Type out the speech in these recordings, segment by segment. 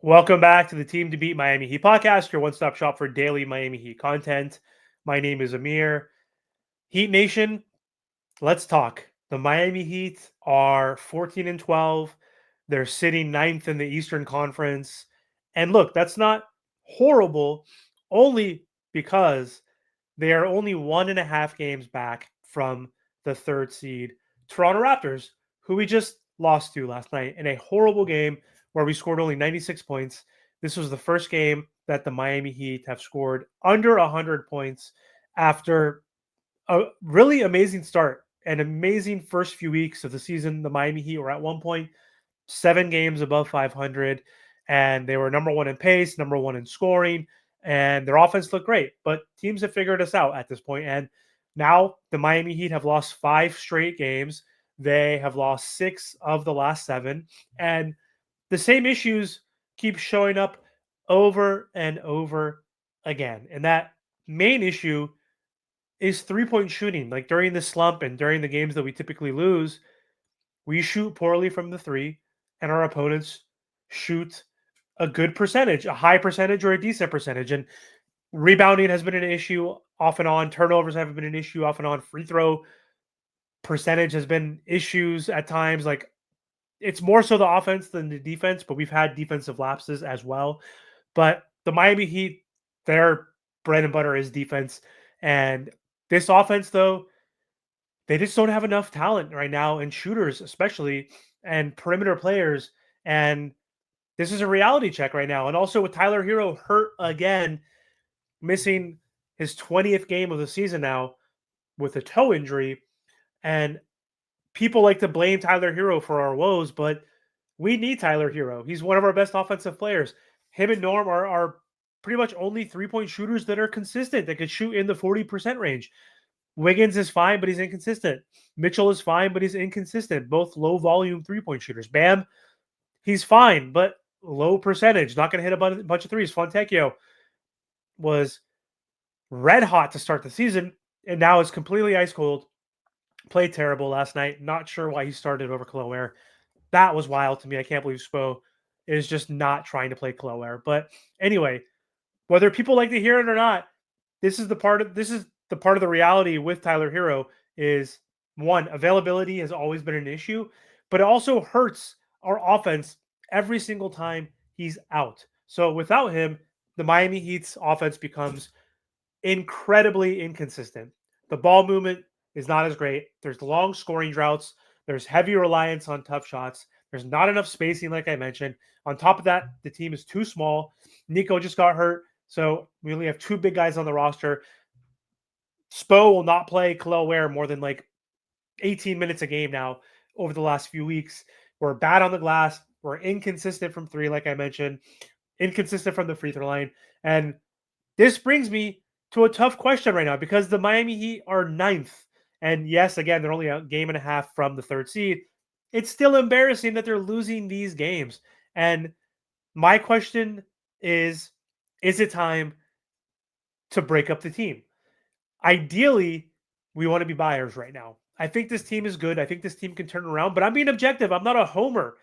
Welcome back to the Team to Beat Miami Heat podcast, your one-stop shop for daily Miami Heat content. My name is Amir. Heat Nation, let's talk. The Miami Heat are 14 and 12. They're sitting ninth in the Eastern Conference. And look, that's not horrible, only because they are only 1.5 games back from the third seed Toronto Raptors, who we just lost to last night in a horrible game where we scored only 96 points. This was the first game that the Miami Heat have scored under 100 points after a really amazing start, an amazing first few weeks of the season. The Miami Heat were at one point 7 games above 500, and they were number one in pace, number one in scoring, and their offense looked great. But teams have figured us out at this point, and now the Miami Heat have lost 5 straight games. They have lost 6 of the last 7, and the same issues keep showing up over and over again. And that main issue is 3-point shooting. Like during the slump and during the games that we typically lose, we shoot poorly from the three, and our opponents shoot a good percentage, a high percentage or a decent percentage. And rebounding has been an issue off and on. Turnovers have been an issue off and on. Free throw percentage has been issues at times. Like it's more so the offense than the defense, but we've had defensive lapses as well. But the Miami Heat, their bread and butter is defense. And this offense, though, they just don't have enough talent right now, and shooters, especially, and perimeter players. And this is a reality check right now. And also with Tyler Herro hurt again, missing his 20th game of the season now with a toe injury. And people like to blame Tyler Herro for our woes, but we need Tyler Herro. He's one of our best offensive players. Him and Norm are pretty much only 3-point shooters that are consistent, that could shoot in the 40% range. Wiggins is fine, but he's inconsistent. Mitchell is fine, but he's inconsistent. Both low volume 3-point shooters. Bam, he's fine, but low percentage. Not going to hit a bunch of threes. Fontecchio was red hot to start the season, and now it's completely ice cold. Played terrible last night. Not sure why he started over Kloer. That was wild to me. I can't believe Spo is just not trying to play Kloer. But anyway, whether people like to hear it or not, this is the part of the reality with Tyler Herro is one, availability has always been an issue, but it also hurts our offense every single time he's out. So without him, the Miami Heat's offense becomes incredibly inconsistent. The ball movement is not as great. There's long scoring droughts. There's heavy reliance on tough shots. There's not enough spacing, like I mentioned. On top of that, the team is too small. Nico just got hurt, so we only have 2 big guys on the roster. Spo will not play Khalil Ware more than like 18 minutes a game now over the last few weeks. We're bad on the glass. We're inconsistent from three, like I mentioned, inconsistent from the free throw line. And this brings me to a tough question right now because the Miami Heat are ninth. And yes, again, they're only a game and a half from the third seed. It's still embarrassing that they're losing these games. And my question is it time to break up the team? Ideally, we want to be buyers right now. I think this team is good. I think this team can turn around, but I'm being objective. I'm not a homer.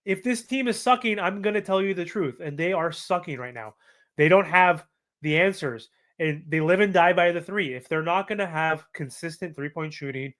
If this team is sucking, I'm going to tell you the truth. And they are sucking right now. They don't have the answers. And they live and die by the three. If they're not going to have consistent 3-point shooting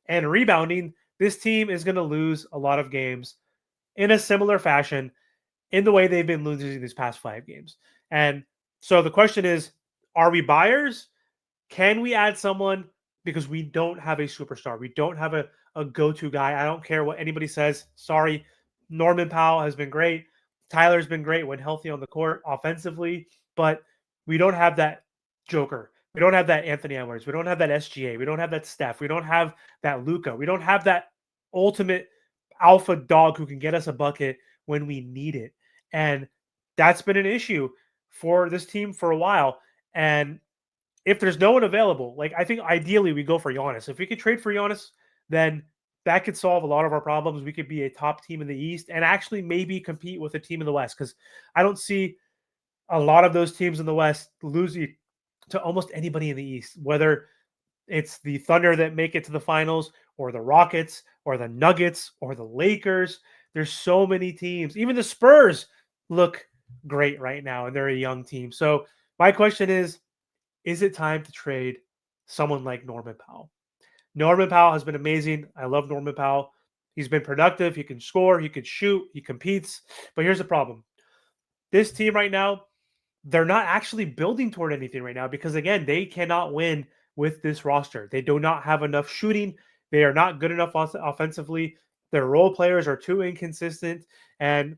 and rebounding, this team is going to lose a lot of games in a similar fashion in the way they've been losing these past 5 games. And so the question is, are we buyers? Can we add someone? Because we don't have a superstar. We don't have a go-to guy. I don't care what anybody says. Sorry. Norman Powell has been great. Tyler's been great when healthy on the court offensively, but we don't have that Joker. We don't have that Anthony Edwards. We don't have that SGA. We don't have that Steph. We don't have that Luka. We don't have that ultimate alpha dog who can get us a bucket when we need it. And that's been an issue for this team for a while. And if there's no one available, like I think ideally we go for Giannis. If we could trade for Giannis, then that could solve a lot of our problems. We could be a top team in the East and actually maybe compete with a team in the West because I don't see a lot of those teams in the West losing to almost anybody in the East, whether it's the Thunder that make it to the finals or the Rockets or the Nuggets or the Lakers. There's so many teams. Even the Spurs look great right now, and they're a young team. So my question is it time to trade someone like Norman Powell? Norman Powell has been amazing. I love Norman Powell. He's been productive. He can score. He can shoot. He competes. But here's the problem: this team right now, they're not actually building toward anything right now because again, they cannot win with this roster. They do not have enough shooting. They are not good enough offensively. Their role players are too inconsistent, and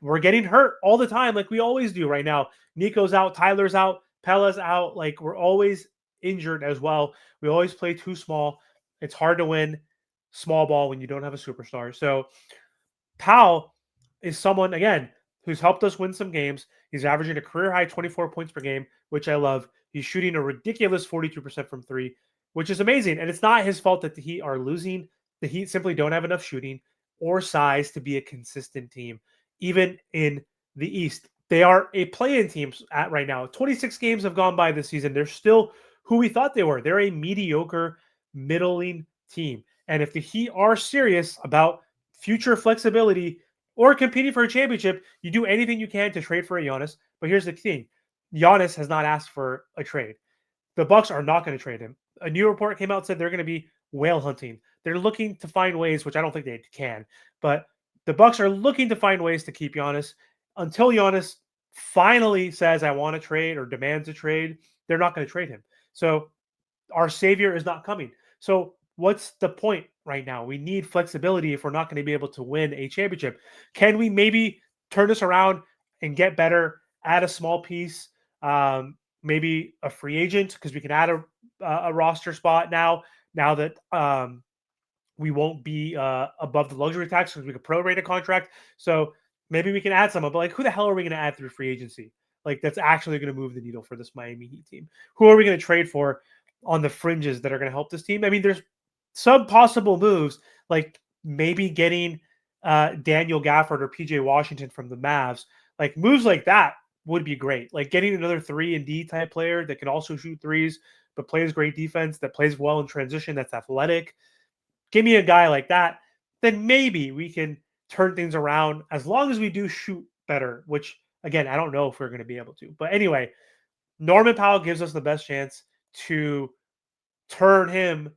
we're getting hurt all the time, like we always do right now. Nico's out, Tyler's out, Pella's out. Like we're always injured as well. We always play too small. It's hard to win small ball when you don't have a superstar. So Powell is someone, again, who's helped us win some games. He's averaging a career high 24 points per game, which I love. He's shooting a ridiculous 42% from three, which is amazing. And it's not his fault that the Heat are losing. The Heat simply don't have enough shooting or size to be a consistent team, even in the East. They are a play-in team at right now. 26 games have gone by this season. They're still who we thought they were. They're a mediocre, middling team. And if the Heat are serious about future flexibility or competing for a championship, you do anything you can to trade for a Giannis. But here's the thing: Giannis has not asked for a trade. The Bucks are not going to trade him. A new report came out and said they're going to be whale hunting. They're looking to find ways, which I don't think they can, but the Bucks are looking to find ways to keep Giannis until Giannis finally says, "I want to trade" or demands a trade. They're not going to trade him. So our savior is not coming. So what's the point right now? We need flexibility if we're not going to be able to win a championship. Can we maybe turn this around and get better, add a small piece, maybe a free agent, because we can add a roster spot now that we won't be above the luxury tax because we could prorate a contract. So maybe we can add someone, but like who the hell are we going to add through free agency? Like that's actually going to move the needle for this Miami Heat team. Who are we going to trade for on the fringes that are going to help this team? I mean, there's some possible moves, like maybe getting Daniel Gafford or PJ Washington from the Mavs. Like moves like that would be great. Like getting another 3-and-D type player that can also shoot threes, but plays great defense, that plays well in transition, that's athletic. Give me a guy like that, then maybe we can turn things around as long as we do shoot better, which again, I don't know if we're going to be able to. But anyway, Norman Powell gives us the best chance to turn him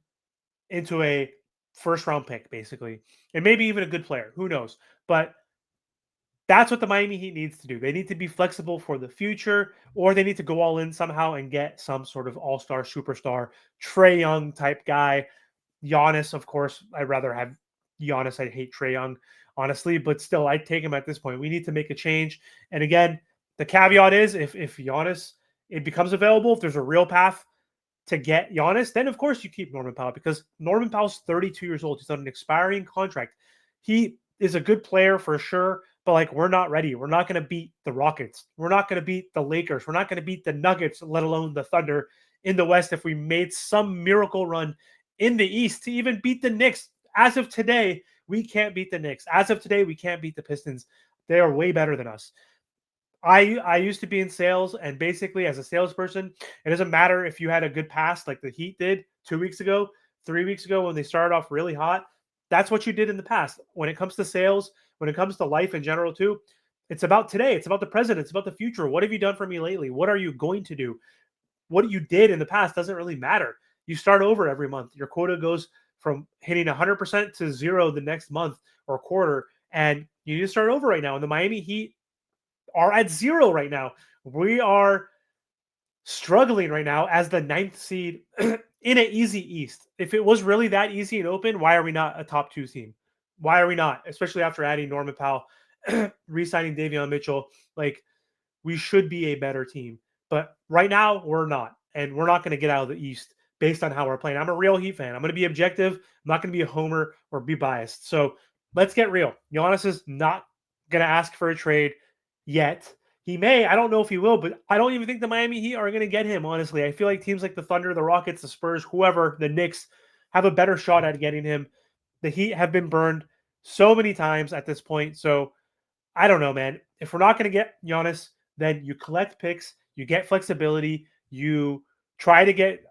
into a first round pick, basically, and maybe even a good player. Who knows? But that's what the Miami Heat needs to do. They need to be flexible for the future, or they need to go all in somehow and get some sort of all star, superstar, Trae Young type guy. Giannis, of course, I'd rather have Giannis. I hate Trae Young, honestly, but still, I'd take him at this point. We need to make a change. And again, the caveat is if Giannis it becomes available, if there's a real path to get Giannis, then of course you keep Norman Powell because Norman Powell's 32 years old. He's on an expiring contract. He is a good player for sure, but like we're not ready. We're not going to beat the Rockets. We're not going to beat the Lakers. We're not going to beat the Nuggets, let alone the Thunder in the West if we made some miracle run in the East to even beat the Knicks. As of today, we can't beat the Knicks. As of today, we can't beat the Pistons. They are way better than us. I used to be in sales, and basically, as a salesperson, it doesn't matter if you had a good pass like the Heat did 2 weeks ago, 3 weeks ago when they started off really hot. That's what you did in the past. When it comes to sales, when it comes to life in general, too, it's about today. It's about the present. It's about the future. What have you done for me lately? What are you going to do? What you did in the past doesn't really matter. You start over every month. Your quota goes from hitting 100% to zero the next month or quarter, and you need to start over right now. And the Miami Heat are at zero right now. We are struggling right now as the ninth seed in an easy East. If it was really that easy and open, why are we not a top two team? Why are we not? Especially after adding Norman Powell, re-signing Davion Mitchell. Like we should be a better team. But right now, we're not. And we're not going to get out of the East based on how we're playing. I'm a real Heat fan. I'm going to be objective. I'm not going to be a homer or be biased. So let's get real. Giannis is not going to ask for a trade yet. He may. I don't know if he will, but I don't even think the Miami Heat are going to get him, honestly. I feel like teams like the Thunder, the Rockets, the Spurs, whoever, the Knicks, have a better shot at getting him. The Heat have been burned so many times at this point. So I don't know, man. If we're not going to get Giannis, then you collect picks, you get flexibility, you try to get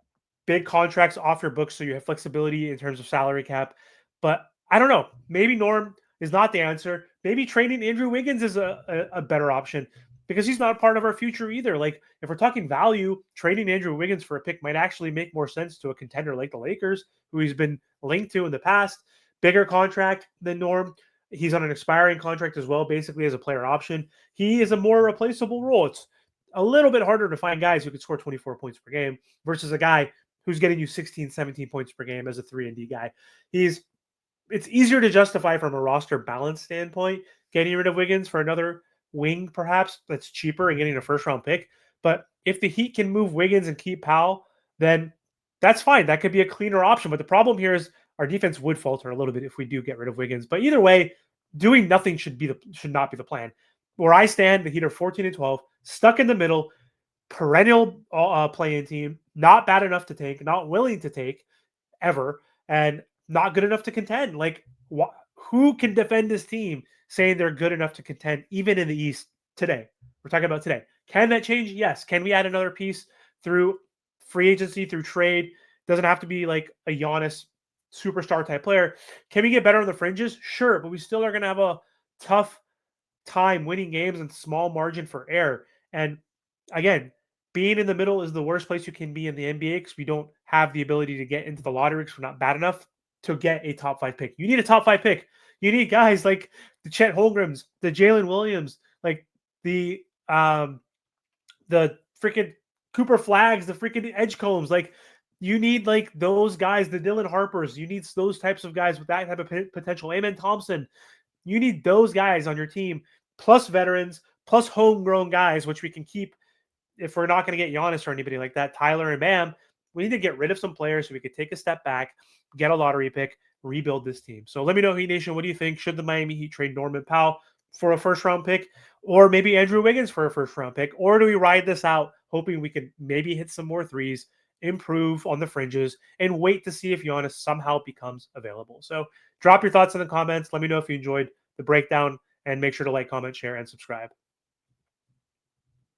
big contracts off your books so you have flexibility in terms of salary cap. But I don't know. Maybe Norm is not the answer. Maybe trading Andrew Wiggins is a better option. because he's not part of our future either. Like, if we're talking value, trading Andrew Wiggins for a pick might actually make more sense to a contender like the Lakers, who he's been linked to in the past. Bigger contract than Norm. He's on an expiring contract as well, basically as a player option. He is a more replaceable role. It's a little bit harder to find guys who could score 24 points per game versus a guy who's getting you 16, 17 points per game as a 3 and D guy. It's easier to justify from a roster balance standpoint getting rid of Wiggins for another wing, perhaps that's cheaper and getting a first round pick. But if the Heat can move Wiggins and keep Powell, then that's fine. That could be a cleaner option. But the problem here is our defense would falter a little bit if we do get rid of Wiggins. But either way, doing nothing should not be the plan. Where I stand, the Heat are 14 and 12, stuck in the middle, perennial play-in team, not bad enough to take, not willing to take ever, and not good enough to contend. Like, who can defend this team saying they're good enough to contend, even in the East today? We're talking about today. Can that change? Yes. Can we add another piece through free agency, through trade? Doesn't have to be like a Giannis superstar type player. Can we get better on the fringes? Sure, but we still are going to have a tough time winning games and small margin for error. And again, being in the middle is the worst place you can be in the NBA because we don't have the ability to get into the lottery because we're not bad enough to get a top 5 pick. You need a top 5 pick. You need guys like the Chet Holmgrens, the Jalen Williams, like the freaking Cooper Flags, the freaking Edgecombs. Like, you need like those guys, the Dylan Harpers. You need those types of guys with that type of potential. Amen Thompson. You need those guys on your team, plus veterans, plus homegrown guys, which we can keep if we're not going to get Giannis or anybody like that. Tyler and Bam, we need to get rid of some players so we could take a step back, get a lottery pick, rebuild this team. So let me know, Heat Nation, what do you think? Should the Miami Heat trade Norman Powell for a first round pick, or maybe Andrew Wiggins for a first round pick? Or do we ride this out, hoping we can maybe hit some more threes, improve on the fringes, and wait to see if Giannis somehow becomes available? So drop your thoughts in the comments. Let me know if you enjoyed the breakdown, and make sure to like, comment, share, and subscribe.